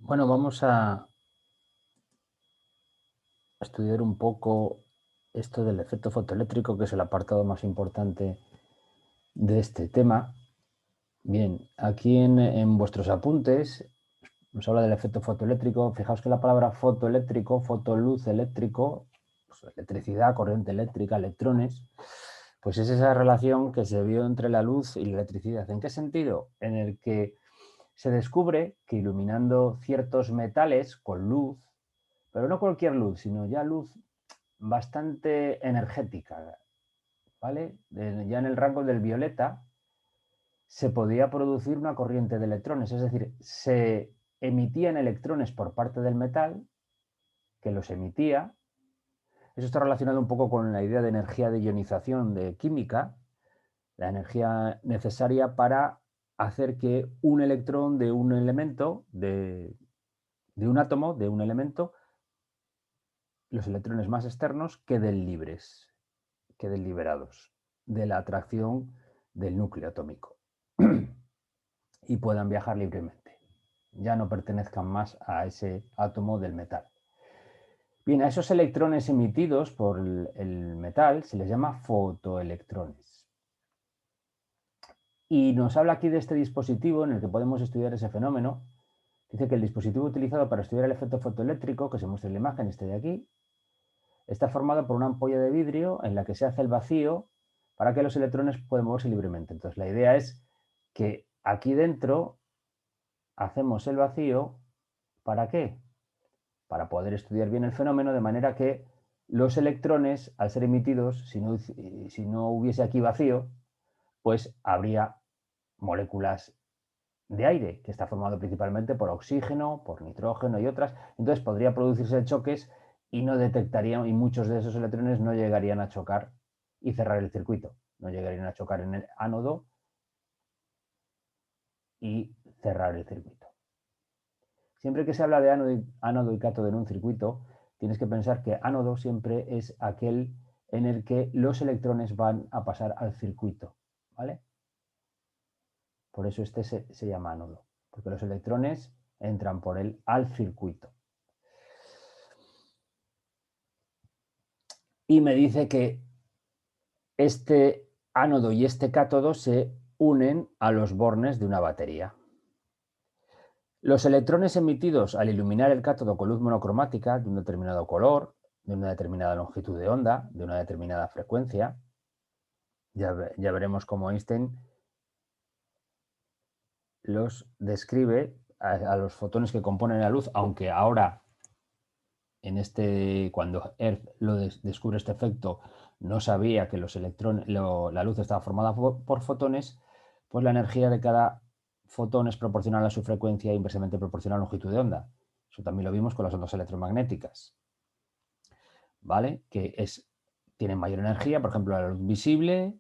Bueno, vamos a estudiar un poco esto del efecto fotoeléctrico, que es el apartado más importante de este tema. Bien, aquí en vuestros apuntes nos habla del efecto fotoeléctrico. Fijaos que la palabra fotoeléctrico, fotoluz eléctrico, pues electricidad, corriente eléctrica, electrones, pues es esa relación que se vio entre la luz y la electricidad. ¿En qué sentido? En el que se descubre que iluminando ciertos metales con luz, pero no cualquier luz, sino ya luz bastante energética, ¿vale? Ya en el rango del violeta se podía producir una corriente de electrones, es decir, se emitían electrones por parte del metal, que los emitía. Eso está relacionado un poco con la idea de energía de ionización de química, la energía necesaria para hacer que un electrón de un elemento, de un átomo, de un elemento, los electrones más externos queden libres, queden liberados de la atracción del núcleo atómico y puedan viajar libremente. Ya no pertenezcan más a ese átomo del metal. Bien, a esos electrones emitidos por el metal se les llama fotoelectrones. Y nos habla aquí de este dispositivo en el que podemos estudiar ese fenómeno. Dice que el dispositivo utilizado para estudiar el efecto fotoeléctrico, que se muestra en la imagen, este de aquí, está formado por una ampolla de vidrio en la que se hace el vacío para que los electrones puedan moverse libremente. Entonces, la idea es que aquí dentro hacemos el vacío. ¿Para qué? Para poder estudiar bien el fenómeno, de manera que los electrones, al ser emitidos, si no hubiese aquí vacío, pues habría moléculas de aire, que está formado principalmente por oxígeno, por nitrógeno y otras. Entonces podría producirse choques y no detectarían, y muchos de esos electrones no llegarían a chocar y cerrar el circuito. No llegarían a chocar en el ánodo y cerrar el circuito. Siempre que se habla de ánodo y cátodo en un circuito, tienes que pensar que ánodo siempre es aquel en el que los electrones van a pasar al circuito, ¿vale? Por eso este se llama ánodo, porque los electrones entran por él al circuito. Y me dice que este ánodo y este cátodo se unen a los bornes de una batería. Los electrones emitidos al iluminar el cátodo con luz monocromática de un determinado color, de una determinada longitud de onda, de una determinada frecuencia, ya veremos cómo Einstein los describe a los fotones que componen la luz, aunque ahora, cuando Hertz descubre este efecto, no sabía que la luz estaba formada por fotones, pues la energía de cada fotón es proporcional a su frecuencia e inversamente proporcional a la longitud de onda. Eso también lo vimos con las ondas electromagnéticas, ¿vale? Tienen mayor energía, por ejemplo, la luz visible,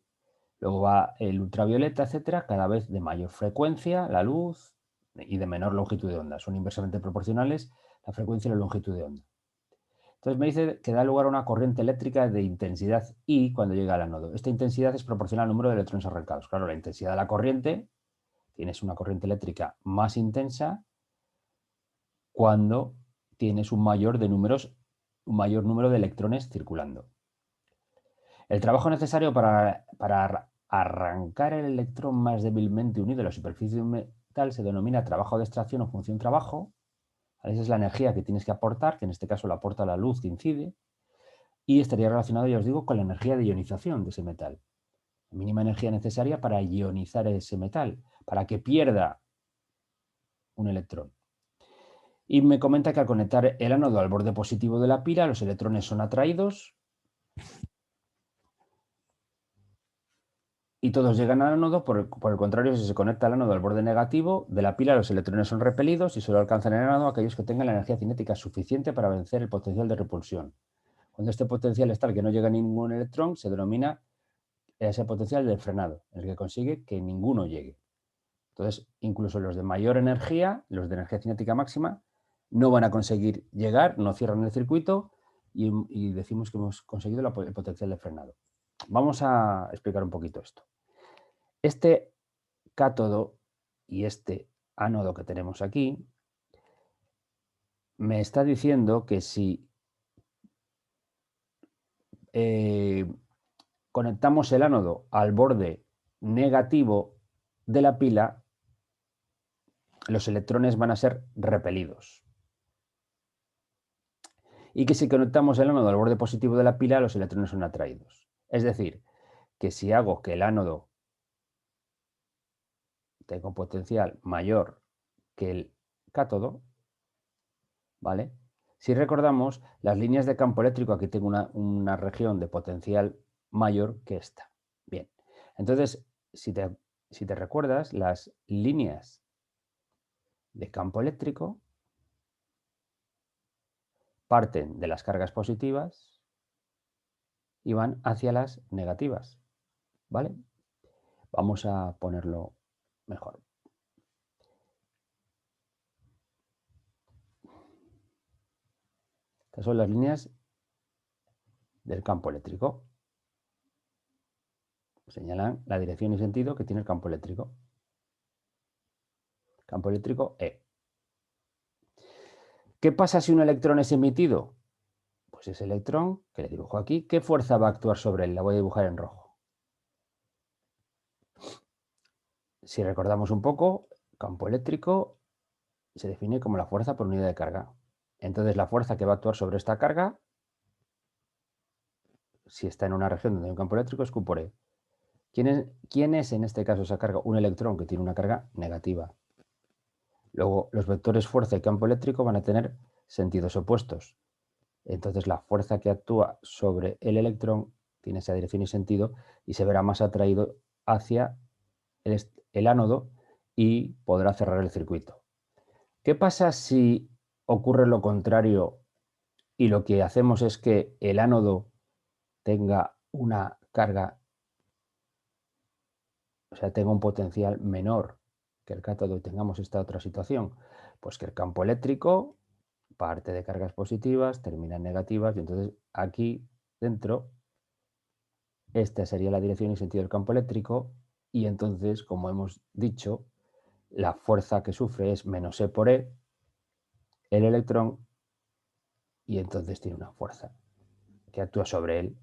luego va el ultravioleta, etcétera, cada vez de mayor frecuencia, la luz, y de menor longitud de onda. Son inversamente proporcionales la frecuencia y la longitud de onda. Entonces me dice que da lugar a una corriente eléctrica de intensidad I cuando llega al ánodo. Esta intensidad es proporcional al número de electrones arrancados. Claro, la intensidad de la corriente, tienes una corriente eléctrica más intensa cuando tienes un mayor número de electrones circulando. El trabajo necesario para arrancar el electrón más débilmente unido a la superficie de un metal se denomina trabajo de extracción o función trabajo. Esa es la energía que tienes que aportar, que en este caso la aporta la luz que incide, y estaría relacionado, ya os digo, con la energía de ionización de ese metal. La mínima energía necesaria para ionizar ese metal, para que pierda un electrón. Y me comenta que al conectar el ánodo al borde positivo de la pila, los electrones son atraídos y todos llegan al ánodo. Por el contrario, si se conecta el ánodo al borde negativo de la pila, los electrones son repelidos y solo alcanzan el ánodo aquellos que tengan la energía cinética suficiente para vencer el potencial de repulsión. Cuando este potencial es tal que no llega ningún electrón, se denomina ese potencial de frenado, el que consigue que ninguno llegue. Entonces, incluso los de mayor energía, los de energía cinética máxima, no van a conseguir llegar, no cierran el circuito y decimos que hemos conseguido el potencial de frenado. Vamos a explicar un poquito esto. Este cátodo y este ánodo que tenemos aquí me está diciendo que si conectamos el ánodo al borde negativo de la pila, los electrones van a ser repelidos. Y que si conectamos el ánodo al borde positivo de la pila, los electrones son atraídos. Es decir, que si hago que el ánodo tenga un potencial mayor que el cátodo, ¿vale? Si recordamos, las líneas de campo eléctrico, aquí tengo una región de potencial mayor que esta. Bien, entonces, si te recuerdas, las líneas de campo eléctrico parten de las cargas positivas y van hacia las negativas, ¿vale? Vamos a ponerlo mejor. Estas son las líneas del campo eléctrico. Señalan la dirección y sentido que tiene el campo eléctrico. Campo eléctrico E. ¿Qué pasa si un electrón es emitido? Pues ese electrón, que le dibujo aquí, ¿qué fuerza va a actuar sobre él? La voy a dibujar en rojo. Si recordamos un poco, campo eléctrico se define como la fuerza por unidad de carga. Entonces la fuerza que va a actuar sobre esta carga, si está en una región donde hay un campo eléctrico, es Q por E. ¿Quién es en este caso esa carga? Un electrón que tiene una carga negativa. Luego, los vectores fuerza y campo eléctrico van a tener sentidos opuestos. Entonces, la fuerza que actúa sobre el electrón tiene esa dirección y sentido y se verá más atraído hacia el ánodo y podrá cerrar el circuito. ¿Qué pasa si ocurre lo contrario y lo que hacemos es que el ánodo tenga una carga, o sea, tenga un potencial menor que el cátodo y tengamos esta otra situación? Pues que el campo eléctrico parte de cargas positivas, termina en negativas, y entonces aquí dentro, esta sería la dirección y sentido del campo eléctrico, y entonces, como hemos dicho, la fuerza que sufre es menos E por E, el electrón, y entonces tiene una fuerza que actúa sobre él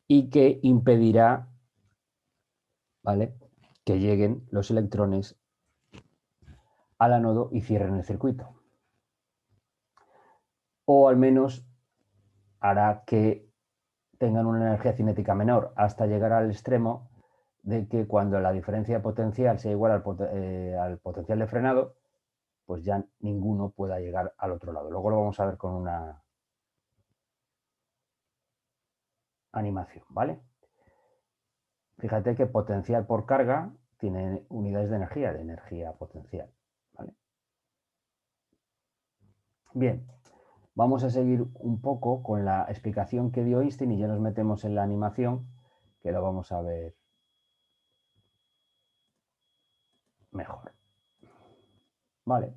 y que impedirá, ¿vale?, que lleguen los electrones al ánodo y cierren el circuito. O al menos hará que tengan una energía cinética menor hasta llegar al extremo de que cuando la diferencia de potencial sea igual al potencial de frenado, pues ya ninguno pueda llegar al otro lado. Luego lo vamos a ver con una animación, ¿vale? Fíjate que potencial por carga tiene unidades de energía potencial, ¿vale? Bien, vamos a seguir un poco con la explicación que dio Einstein y ya nos metemos en la animación, que lo vamos a ver mejor. Vale.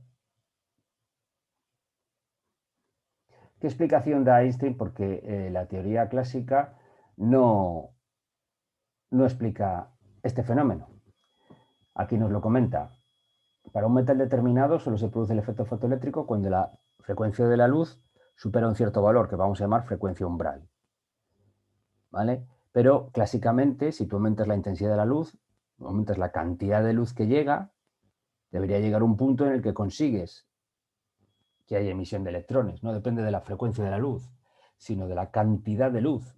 ¿Qué explicación da Einstein? Porque la teoría clásica no explica este fenómeno. Aquí nos lo comenta. Para un metal determinado solo se produce el efecto fotoeléctrico cuando la frecuencia de la luz supera un cierto valor, que vamos a llamar frecuencia umbral, ¿vale? Pero clásicamente, si tú aumentas la intensidad de la luz, aumentas la cantidad de luz que llega, debería llegar un punto en el que consigues que haya emisión de electrones. No depende de la frecuencia de la luz, sino de la cantidad de luz.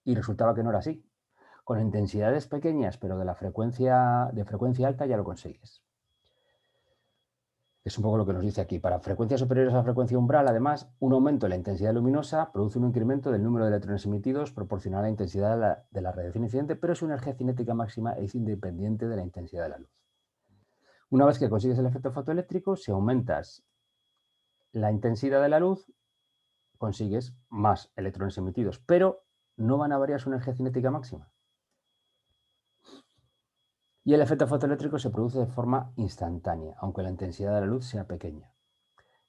Y resultaba que no era así. Con intensidades pequeñas, pero de frecuencia alta, ya lo consigues. Es un poco lo que nos dice aquí. Para frecuencias superiores a la frecuencia umbral, además, un aumento en la intensidad luminosa produce un incremento del número de electrones emitidos proporcional a la intensidad de la radiación incidente, pero su energía cinética máxima es independiente de la intensidad de la luz. Una vez que consigues el efecto fotoeléctrico, si aumentas la intensidad de la luz, consigues más electrones emitidos, pero no van a variar su energía cinética máxima. Y el efecto fotoeléctrico se produce de forma instantánea, aunque la intensidad de la luz sea pequeña.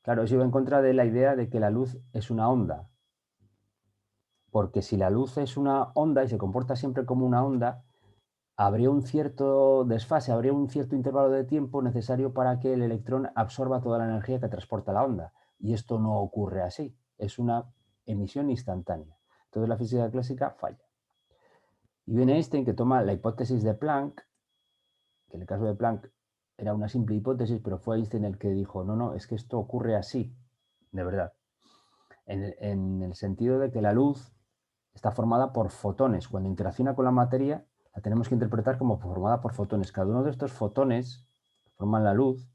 Claro, eso iba en contra de la idea de que la luz es una onda, porque si la luz es una onda y se comporta siempre como una onda, habría un cierto desfase, habría un cierto intervalo de tiempo necesario para que el electrón absorba toda la energía que transporta la onda. Y esto no ocurre así, es una emisión instantánea. Entonces la física clásica falla. Y viene Einstein, que toma la hipótesis de Planck, que en el caso de Planck era una simple hipótesis, pero fue Einstein el que dijo, no, no, es que esto ocurre así, de verdad. En el sentido de que la luz está formada por fotones. Cuando interacciona con la materia, la tenemos que interpretar como formada por fotones. Cada uno de estos fotones que forman la luz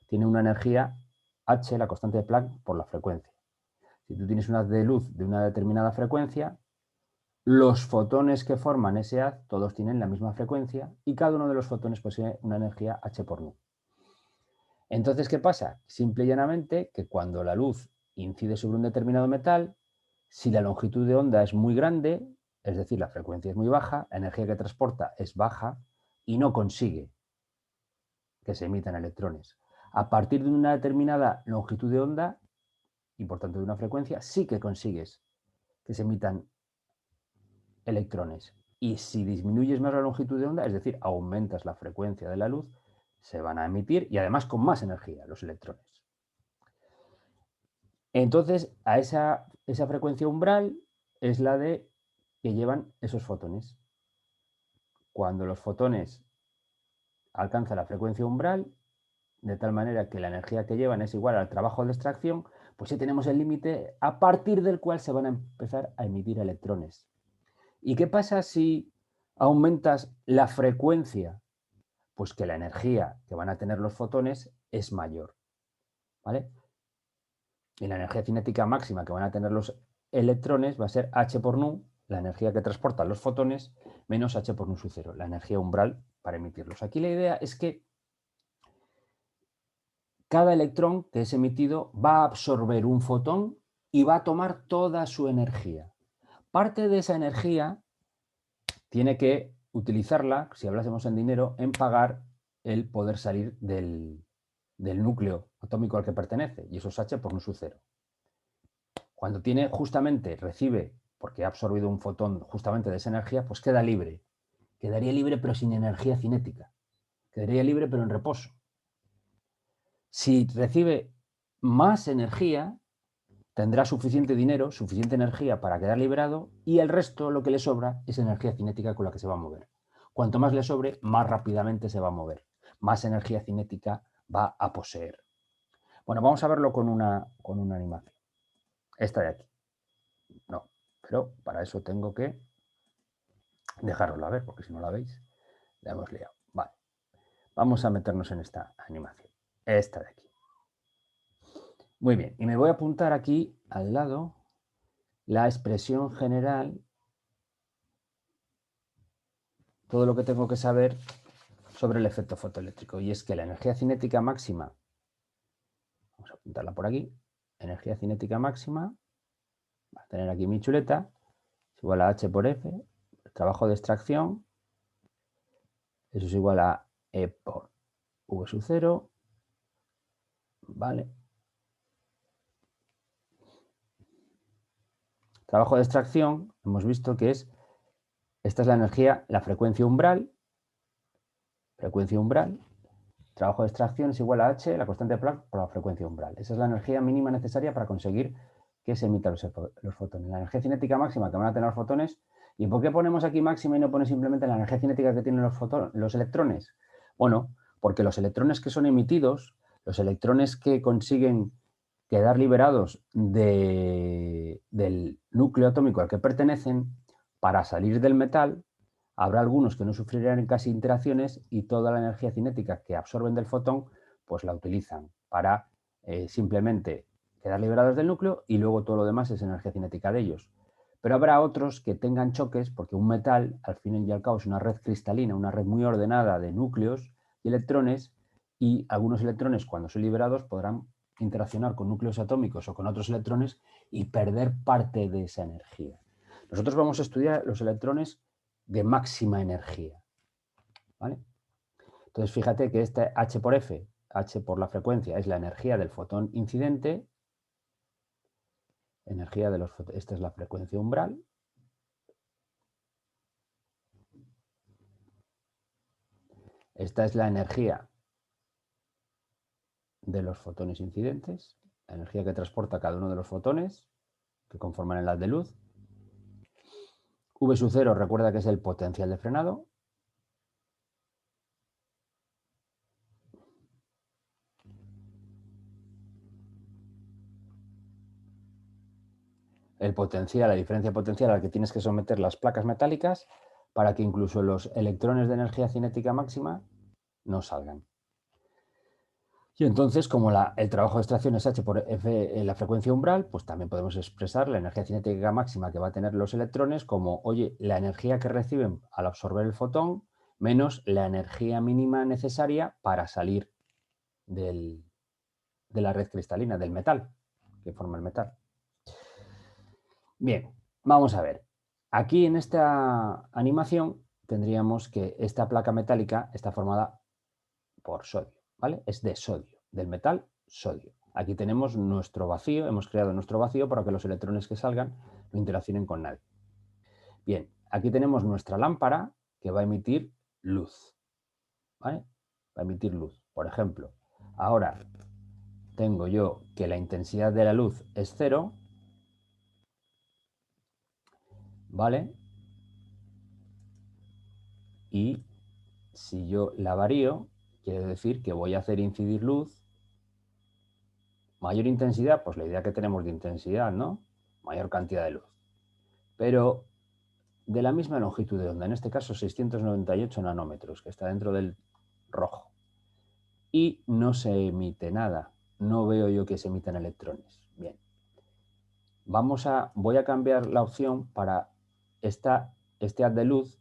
tiene una energía H, la constante de Planck, por la frecuencia. Si tú tienes una de luz de una determinada frecuencia, los fotones que forman ese haz todos tienen la misma frecuencia y cada uno de los fotones posee una energía H por nu. Entonces, ¿qué pasa? Simple y llanamente que cuando la luz incide sobre un determinado metal, si la longitud de onda es muy grande, es decir, la frecuencia es muy baja, la energía que transporta es baja y no consigue que se emitan electrones. A partir de una determinada longitud de onda, y por tanto de una frecuencia, sí que consigues que se emitan electrones. Y si disminuyes más la longitud de onda, es decir, aumentas la frecuencia de la luz, se van a emitir y además con más energía los electrones. Entonces, a esa frecuencia umbral es la de que llevan esos fotones. Cuando los fotones alcanzan la frecuencia umbral, de tal manera que la energía que llevan es igual al trabajo de extracción, pues ya tenemos el límite a partir del cual se van a empezar a emitir electrones. ¿Y qué pasa si aumentas la frecuencia? Pues que la energía que van a tener los fotones es mayor, ¿vale? Y la energía cinética máxima que van a tener los electrones va a ser h por nu, la energía que transportan los fotones, menos h por nu sub 0, la energía umbral para emitirlos. Aquí la idea es que cada electrón que es emitido va a absorber un fotón y va a tomar toda su energía. Parte de esa energía tiene que utilizarla, si hablásemos en dinero, en pagar el poder salir del núcleo atómico al que pertenece, y eso es h por nu sub 0. Cuando tiene justamente, recibe, porque ha absorbido un fotón justamente de esa energía, pues queda libre. Quedaría libre pero sin energía cinética. Quedaría libre pero en reposo. Si recibe más energía, tendrá suficiente dinero, suficiente energía para quedar liberado y el resto, lo que le sobra, es energía cinética con la que se va a mover. Cuanto más le sobre, más rápidamente se va a mover. Más energía cinética va a poseer. Bueno, vamos a verlo con una animación. Esta de aquí. No, pero para eso tengo que dejarosla ver, porque si no la veis, la hemos liado. Vale, vamos a meternos en esta animación. Esta de aquí. Muy bien, y me voy a apuntar aquí al lado la expresión general, todo lo que tengo que saber sobre el efecto fotoeléctrico. Y es que la energía cinética máxima, vamos a apuntarla por aquí, energía cinética máxima, va a tener aquí mi chuleta, es igual a H por F, el trabajo de extracción, eso es igual a E por V sub 0, ¿vale? Trabajo de extracción, hemos visto que esta es la energía, la frecuencia umbral, trabajo de extracción es igual a H, la constante de Planck, por la frecuencia umbral. Esa es la energía mínima necesaria para conseguir que se emitan los fotones. La energía cinética máxima que van a tener los fotones. ¿Y por qué ponemos aquí máxima y no pone simplemente la energía cinética que tienen los electrones? Bueno, porque los electrones que son emitidos, los electrones que consiguen quedar liberados del núcleo atómico al que pertenecen, para salir del metal, habrá algunos que no sufrirán casi interacciones y toda la energía cinética que absorben del fotón, pues la utilizan para simplemente quedar liberados del núcleo y luego todo lo demás es energía cinética de ellos. Pero habrá otros que tengan choques porque un metal, al fin y al cabo, es una red cristalina, una red muy ordenada de núcleos y electrones, y algunos electrones, cuando son liberados, podrán interaccionar con núcleos atómicos o con otros electrones y perder parte de esa energía. Nosotros vamos a estudiar los electrones de máxima energía, ¿vale? Entonces, fíjate que este H por F, H por la frecuencia, es la energía del fotón incidente, energía de los fotones, esta es la frecuencia umbral, esta es la energía de los fotones incidentes, la energía que transporta cada uno de los fotones que conforman el haz de luz. V sub 0 recuerda que es el potencial de frenado. El potencial, la diferencia potencial a la que tienes que someter las placas metálicas para que incluso los electrones de energía cinética máxima no salgan. Y entonces, como el trabajo de extracción es h por f en la frecuencia umbral, pues también podemos expresar la energía cinética máxima que va a tener los electrones como, oye, la energía que reciben al absorber el fotón menos la energía mínima necesaria para salir de la red cristalina, del metal, que forma el metal. Bien, vamos a ver. Aquí en esta animación tendríamos que esta placa metálica está formada por sodio, ¿vale? Es de sodio, del metal sodio. Aquí tenemos nuestro vacío, hemos creado nuestro vacío para que los electrones que salgan no interaccionen con nadie. Bien, aquí tenemos nuestra lámpara que va a emitir luz, ¿vale? Va a emitir luz. Por ejemplo, ahora tengo yo que la intensidad de la luz es 0, ¿vale? Y si yo la varío, quiere decir que voy a hacer incidir luz. Mayor intensidad, pues la idea que tenemos de intensidad, ¿no? Mayor cantidad de luz. Pero de la misma longitud de onda, en este caso 698 nanómetros, que está dentro del rojo. Y no se emite nada. No veo yo que se emitan electrones. Bien. Voy a cambiar la opción para este haz de luz,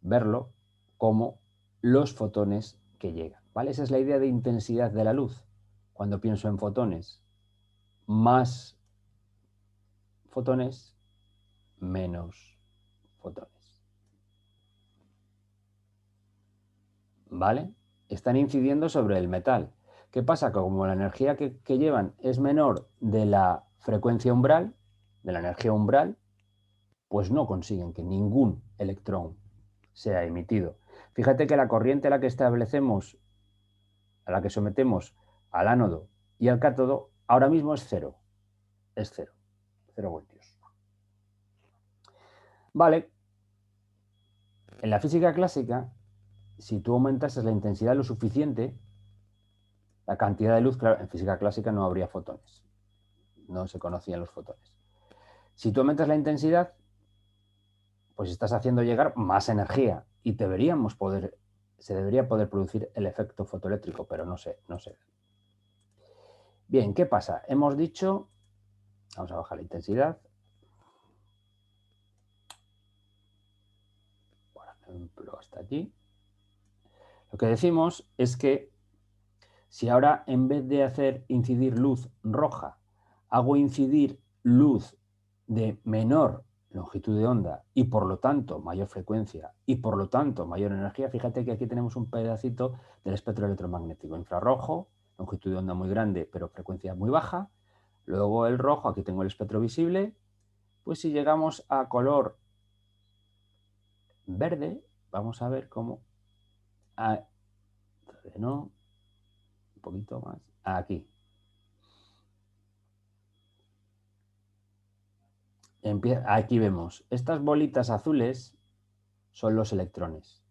verlo como los fotones que llegan, ¿vale? Esa es la idea de intensidad de la luz. Cuando pienso en fotones, más fotones, menos fotones. ¿Vale? Están incidiendo sobre el metal. ¿Qué pasa? Que como la energía que llevan es menor de la frecuencia umbral, de la energía umbral, pues no consiguen que ningún electrón sea emitido. Fíjate que la corriente a la que establecemos, a la que sometemos al ánodo y al cátodo, ahora mismo es cero. Es cero. 0 voltios. Vale. En la física clásica, si tú aumentases la intensidad lo suficiente, la cantidad de luz, claro, en física clásica no habría fotones. No se conocían los fotones. Si tú aumentas la intensidad, pues estás haciendo llegar más energía y se debería poder producir el efecto fotoeléctrico, pero no sé. Bien, ¿qué pasa? Hemos dicho, vamos a bajar la intensidad, por ejemplo, hasta aquí. Lo que decimos es que si ahora en vez de hacer incidir luz roja, hago incidir luz de menor longitud de onda y por lo tanto mayor frecuencia y por lo tanto mayor energía, fíjate que aquí tenemos un pedacito del espectro electromagnético. Infrarrojo, longitud de onda muy grande pero frecuencia muy baja. Luego el rojo, aquí tengo el espectro visible. Pues si llegamos a color verde, vamos a ver cómo... no, un poquito más. Aquí. Aquí vemos, estas bolitas azules son los electrones.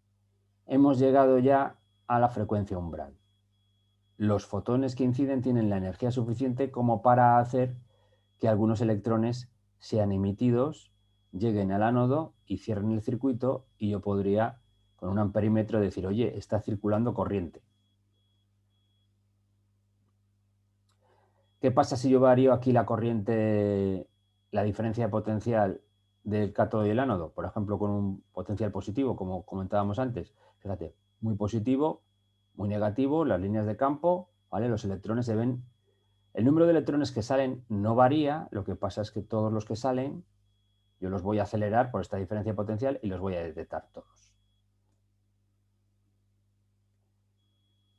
Hemos llegado ya a la frecuencia umbral. Los fotones que inciden tienen la energía suficiente como para hacer que algunos electrones sean emitidos, lleguen al ánodo y cierren el circuito y yo podría, con un amperímetro, decir, oye, está circulando corriente. ¿Qué pasa si yo varío aquí la corriente, la diferencia de potencial del cátodo y el ánodo? Por ejemplo, con un potencial positivo, como comentábamos antes. Fíjate, muy positivo, muy negativo, las líneas de campo, ¿vale? Los electrones se ven... El número de electrones que salen no varía, lo que pasa es que todos los que salen, yo los voy a acelerar por esta diferencia potencial y los voy a detectar todos.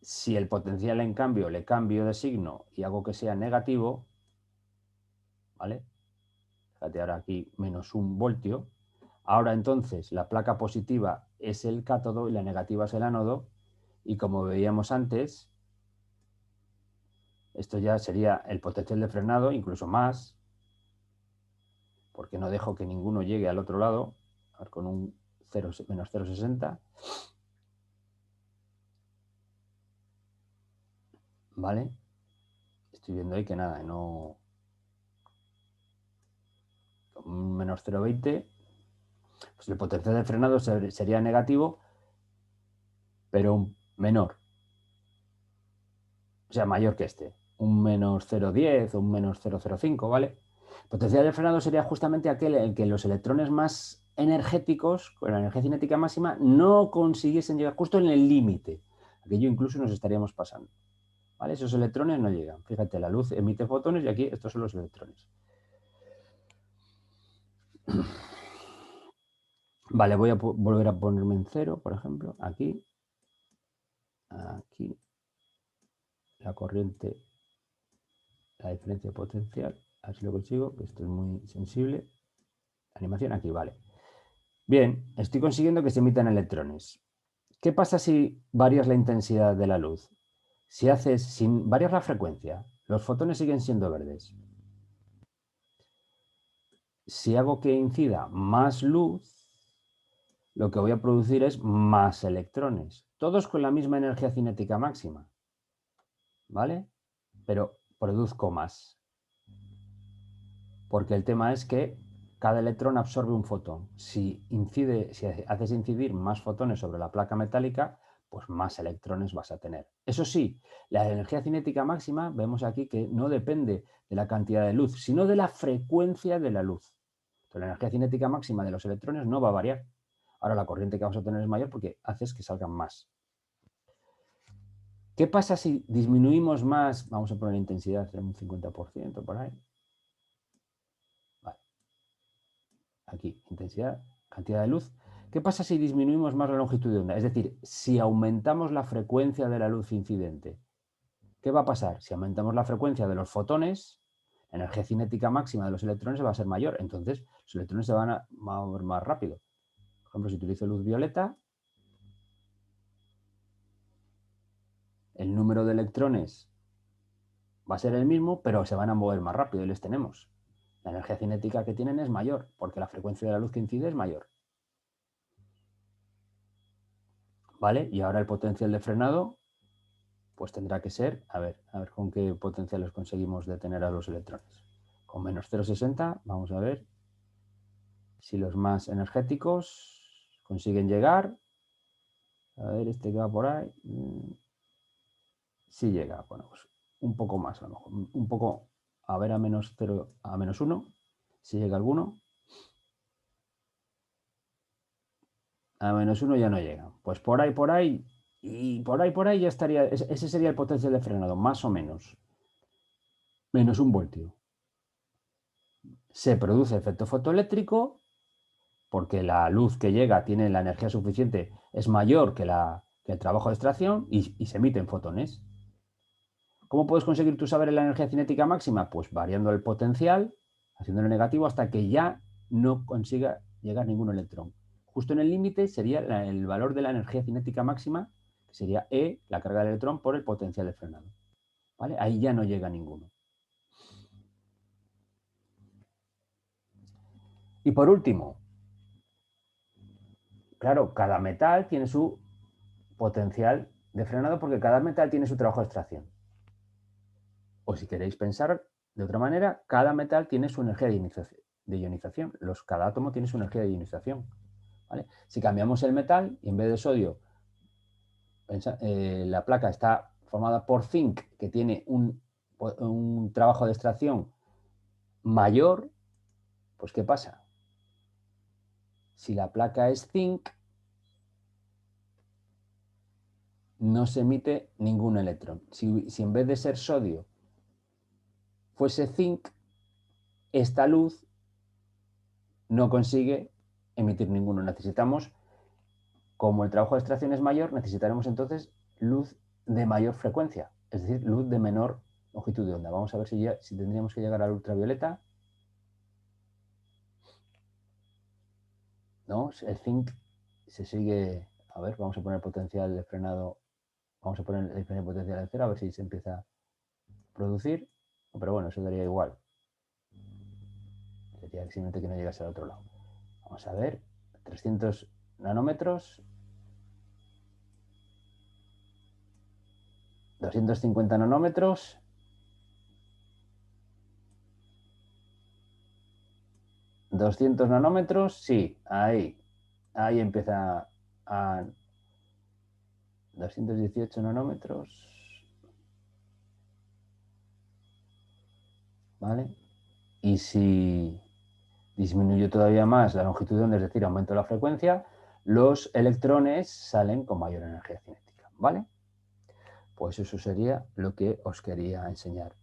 Si el potencial, en cambio, le cambio de signo y hago que sea negativo, ¿vale? Fíjate ahora aquí menos 1 voltio. Ahora entonces la placa positiva es el cátodo y la negativa es el ánodo. Y como veíamos antes, Esto ya sería el potencial de frenado, incluso más, porque no dejo que ninguno llegue al otro lado, a ver, con un menos 0,60. ¿Vale? Estoy viendo ahí que nada, no... Un menos 0,20, pues el potencial de frenado sería negativo, pero menor. O sea, mayor que este. Un menos 0,10 o un menos 0,05, ¿vale? El potencial de frenado sería justamente aquel en que los electrones más energéticos, con la energía cinética máxima, no consiguiesen llegar justo en el límite. Aquello incluso nos estaríamos pasando. ¿Vale? Esos electrones no llegan. Fíjate, la luz emite fotones y aquí estos son los electrones. Vale, voy a volver a ponerme en 0, por ejemplo, aquí. Aquí. La corriente, la diferencia potencial. Así lo consigo, que esto es muy sensible. Animación aquí, vale. Bien, estoy consiguiendo que se emitan electrones. ¿Qué pasa si varias la intensidad de la luz? Si varias la frecuencia, los fotones siguen siendo verdes. Si hago que incida más luz, lo que voy a producir es más electrones, todos con la misma energía cinética máxima, ¿vale? Pero produzco más, porque el tema es que cada electrón absorbe un fotón. Si haces incidir más fotones sobre la placa metálica, pues más electrones vas a tener. Eso sí, la energía cinética máxima, vemos aquí que no depende de la cantidad de luz, sino de la frecuencia de la luz. Entonces, la energía cinética máxima de los electrones no va a variar. Ahora la corriente que vamos a tener es mayor porque haces que salgan más. ¿Qué pasa si disminuimos más? Vamos a poner la intensidad en un 50% por ahí. Vale. Aquí, intensidad, cantidad de luz. ¿Qué pasa si disminuimos más la longitud de onda? Es decir, si aumentamos la frecuencia de la luz incidente. ¿Qué va a pasar? Si aumentamos la frecuencia de los fotones, la energía cinética máxima de los electrones va a ser mayor. Entonces, los electrones se van a mover más rápido. Por ejemplo, si utilizo luz violeta, el número de electrones va a ser el mismo, pero se van a mover más rápido y les tenemos. La energía cinética que tienen es mayor, porque la frecuencia de la luz que incide es mayor. ¿Vale? Y ahora el potencial de frenado, pues tendrá que ser, a ver con qué potenciales conseguimos detener a los electrones. Con menos 0,60, vamos a ver si los más energéticos consiguen llegar. A ver, este que va por ahí. Sí llega, bueno, pues un poco más a lo mejor. Un poco, a ver, a menos 0, a menos 1, si llega alguno. A menos 1 ya no llega. Pues por ahí, y por ahí ya estaría, ese sería el potencial de frenado, más o menos. Menos 1 voltio. Se produce efecto fotoeléctrico porque la luz que llega tiene la energía suficiente, es mayor que el trabajo de extracción y se emiten fotones. ¿Cómo puedes conseguir tú saber la energía cinética máxima? Pues variando el potencial, haciéndolo negativo hasta que ya no consiga llegar ningún electrón. Justo en el límite sería el valor de la energía cinética máxima, que sería E, la carga del electrón, por el potencial de frenado. ¿Vale? Ahí ya no llega ninguno. Y por último, claro, cada metal tiene su potencial de frenado porque cada metal tiene su trabajo de extracción. O si queréis pensar de otra manera, cada metal tiene su energía de ionización. Cada átomo tiene su energía de ionización. ¿Vale? Si cambiamos el metal y en vez de sodio, la placa está formada por zinc, que tiene un trabajo de extracción mayor, pues ¿qué pasa? Si la placa es zinc, no se emite ningún electrón. Si en vez de ser sodio fuese zinc, esta luz no consigue emitir ninguno. Necesitamos, como el trabajo de extracción es mayor, necesitaremos entonces luz de mayor frecuencia, es decir, luz de menor longitud de onda. Vamos a ver si tendríamos que llegar al ultravioleta. ¿No? El zinc se sigue... A ver, vamos a poner potencial de frenado. Vamos a poner el potencial de cero, a ver si se empieza... producir, pero bueno, eso daría igual. Sería simplemente que no llegase al otro lado. Vamos a ver, 300 nanómetros, 250 nanómetros, 200 nanómetros, sí, ahí empieza a 218 nanómetros, ¿vale? Y si disminuyo todavía más la longitud de onda, es decir, aumento la frecuencia, los electrones salen con mayor energía cinética, ¿vale? Pues eso sería lo que os quería enseñar.